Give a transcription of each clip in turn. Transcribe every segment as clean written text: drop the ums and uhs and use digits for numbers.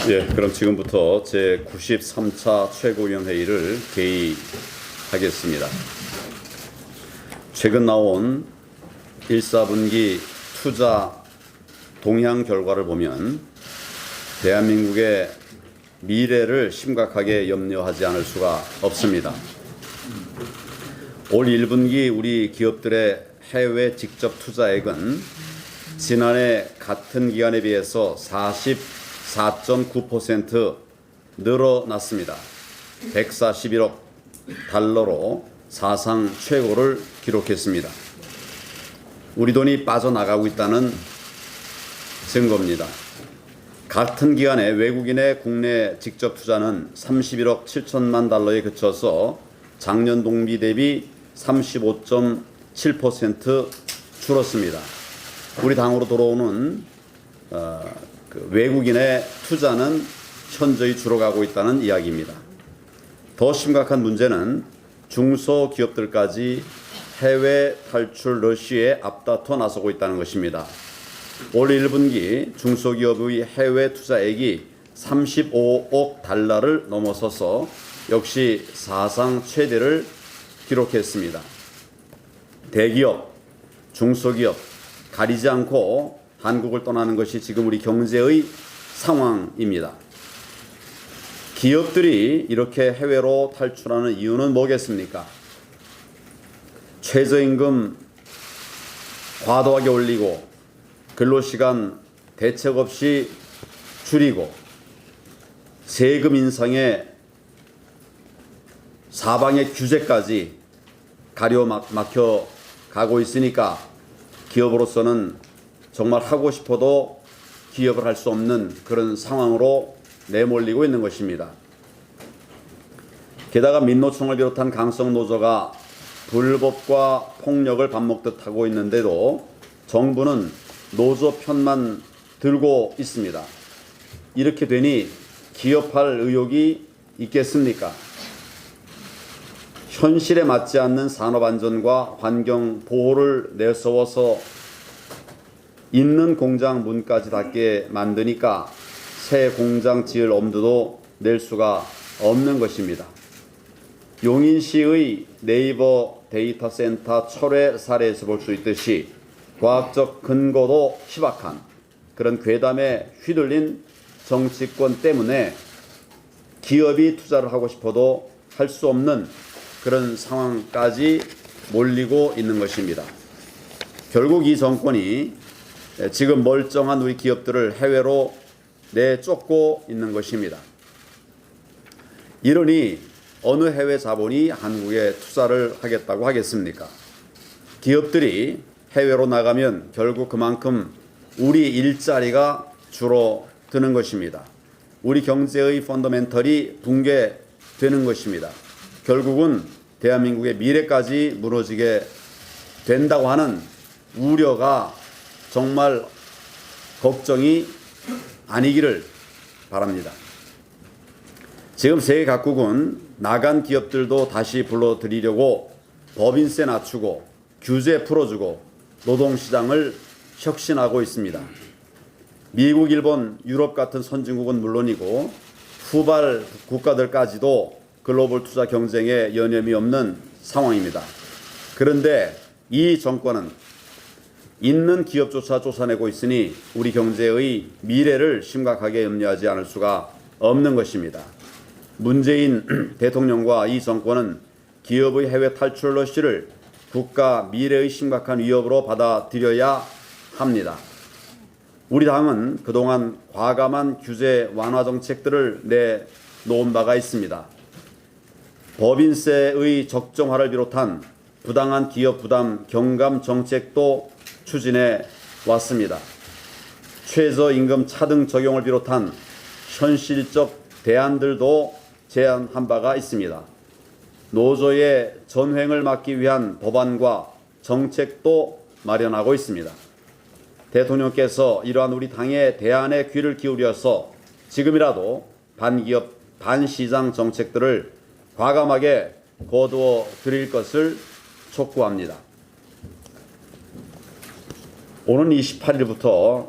그럼 지금부터 제 93차 최고위원회의를 개의하겠습니다. 최근 나온 1, 4분기 투자 동향 결과를 보면 대한민국의 미래를 심각하게 염려하지 않을 수가 없습니다. 올 1분기 우리 기업들의 해외 직접 투자액은 지난해 같은 기간에 비해서 44.9% 늘어났습니다. 141억 달러로 사상 최고를 기록했습니다. 우리 돈이 빠져나가고 있다는 증거입니다. 같은 기간에 외국인의 국내 직접 투자는 31억 7천만 달러에 그쳐서 작년 동기 대비 35.7% 줄었습니다. 우리 당으로 들어오는 외국인의 투자는 현저히 줄어가고 있다는 이야기입니다. 더 심각한 문제는 중소기업들까지 해외 탈출 러쉬에 앞다퉈 나서고 있다는 것입니다. 올 1분기 중소기업의 해외 투자액이 35억 달러를 넘어서서 역시 사상 최대를 기록했습니다. 대기업, 중소기업 가리지 않고 한국을 떠나는 것이 지금 우리 경제의 상황입니다. 기업들이 이렇게 해외로 탈출하는 이유는 뭐겠습니까? 최저임금 과도하게 올리고 근로시간 대책 없이 줄이고 세금 인상에 사방의 규제까지 가려막혀 가고 있으니까 기업으로서는 정말 하고 싶어도 기업을 할 수 없는 그런 상황으로 내몰리고 있는 것입니다. 게다가 민노총을 비롯한 강성노조가 불법과 폭력을 밥 먹듯 하고 있는데도 정부는 노조 편만 들고 있습니다. 이렇게 되니 기업할 의욕이 있겠습니까? 현실에 맞지 않는 산업안전과 환경보호를 내세워서 있는 공장 문까지 닫게 만드니까 새 공장 지을 엄두도 낼 수가 없는 것입니다. 용인시의 네이버 데이터 센터 철회 사례에서 볼 수 있듯이 과학적 근거도 희박한 그런 괴담에 휘둘린 정치권 때문에 기업이 투자를 하고 싶어도 할 수 없는 그런 상황까지 몰리고 있는 것입니다. 결국 이 정권이 지금 멀쩡한 우리 기업들을 해외로 내쫓고 있는 것입니다. 이러니 어느 해외 자본이 한국에 투자를 하겠다고 하겠습니까? 기업들이 해외로 나가면 결국 그만큼 우리 일자리가 줄어드는 것입니다. 우리 경제의 펀더멘털이 붕괴되는 것입니다. 결국은 대한민국의 미래까지 무너지게 된다고 하는 우려가 정말 걱정이 아니기를 바랍니다. 지금 세계 각국은 나간 기업들도 다시 불러들이려고 법인세 낮추고 규제 풀어주고 노동시장을 혁신하고 있습니다. 미국, 일본, 유럽 같은 선진국은 물론이고 후발 국가들까지도 글로벌 투자 경쟁에 여념이 없는 상황입니다. 그런데 이 정권은 있는 기업조차 쫓아내고 있으니 우리 경제의 미래를 심각하게 염려하지 않을 수가 없는 것입니다. 문재인 대통령과 이 정권은 기업의 해외 탈출 러쉬를 국가 미래의 심각한 위협으로 받아들여야 합니다. 우리 당은 그동안 과감한 규제 완화 정책들을 내놓은 바가 있습니다. 법인세의 적정화를 비롯한 부당한 기업 부담 경감 정책도 추진해 왔습니다. 최저임금 차등 적용을 비롯한 현실적 대안들도 제안한 바가 있습니다. 노조의 전횡을 막기 위한 법안과 정책도 마련하고 있습니다. 대통령께서 이러한 우리 당의 대안에 귀를 기울여서 지금이라도 반기업, 반시장 정책들을 과감하게 거두어 드릴 것을 촉구합니다. 오는 28일부터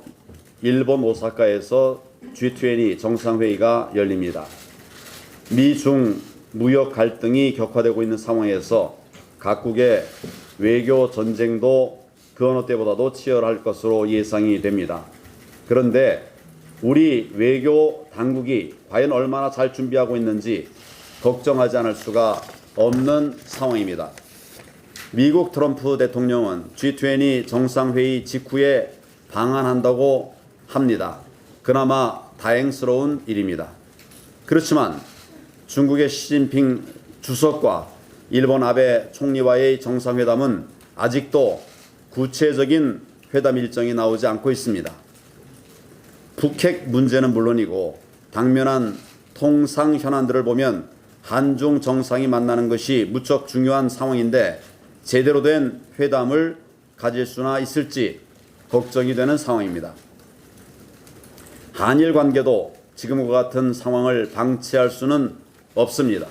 일본 오사카에서 G20 정상회의가 열립니다. 미중 무역 갈등이 격화되고 있는 상황에서 각국의 외교 전쟁도 그 어느 때보다도 치열할 것으로 예상이 됩니다. 그런데 우리 외교 당국이 과연 얼마나 잘 준비하고 있는지 걱정하지 않을 수가 없는 상황입니다. 미국 트럼프 대통령은 G20 정상회의 직후에 방한한다고 합니다. 그나마 다행스러운 일입니다. 그렇지만 중국의 시진핑 주석과 일본 아베 총리와의 정상회담은 아직도 구체적인 회담 일정이 나오지 않고 있습니다. 북핵 문제는 물론이고 당면한 통상 현안들을 보면 한중 정상이 만나는 것이 무척 중요한 상황인데 제대로 된 회담을 가질 수나 있을지 걱정이 되는 상황입니다. 한일 관계도 지금과 같은 상황을 방치할 수는 없습니다.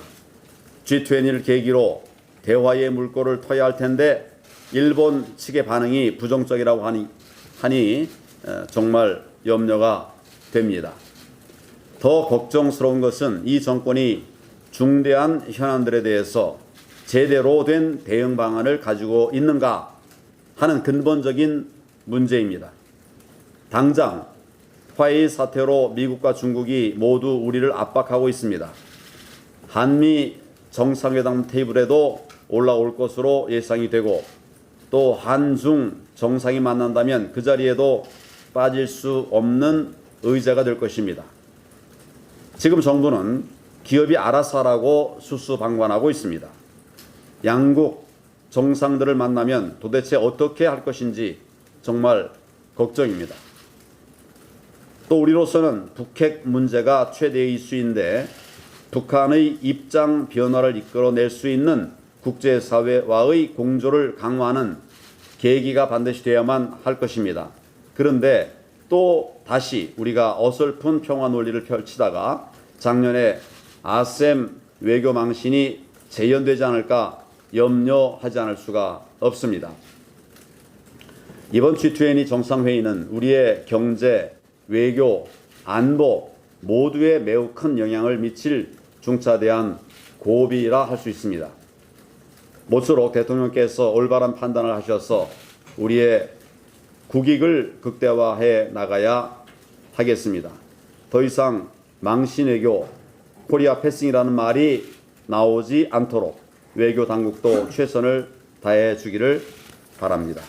G20를 계기로 대화의 물꼬를 터야 할 텐데 일본 측의 반응이 부정적이라고 하니 정말 염려가 됩니다. 더 걱정스러운 것은 이 정권이 중대한 현안들에 대해서 제대로 된 대응 방안을 가지고 있는가 하는 근본적인 문제입니다. 당장 화웨이 사태로 미국과 중국이 모두 우리를 압박하고 있습니다. 한미 정상회담 테이블에도 올라올 것으로 예상이 되고 또 한중 정상이 만난다면 그 자리에도 빠질 수 없는 의제가 될 것입니다. 지금 정부는 기업이 알아서 하라고 수수방관하고 있습니다. 양국 정상들을 만나면 도대체 어떻게 할 것인지 정말 걱정입니다. 또 우리로서는 북핵 문제가 최대 이슈인데 북한의 입장 변화를 이끌어낼 수 있는 국제사회와의 공조를 강화하는 계기가 반드시 되어야만 할 것입니다. 그런데 또 다시 우리가 어설픈 평화 논리를 펼치다가 작년에 아셈 외교 망신이 재현되지 않을까 염려하지 않을 수가 없습니다. 이번 G20 정상회의는 우리의 경제, 외교, 안보 모두에 매우 큰 영향을 미칠 중차대한 고비라 할 수 있습니다. 모쪼록 대통령께서 올바른 판단을 하셔서 우리의 국익을 극대화해 나가야 하겠습니다. 더 이상 망신외교, 코리아 패싱이라는 말이 나오지 않도록 외교 당국도 최선을 다해 주기를 바랍니다.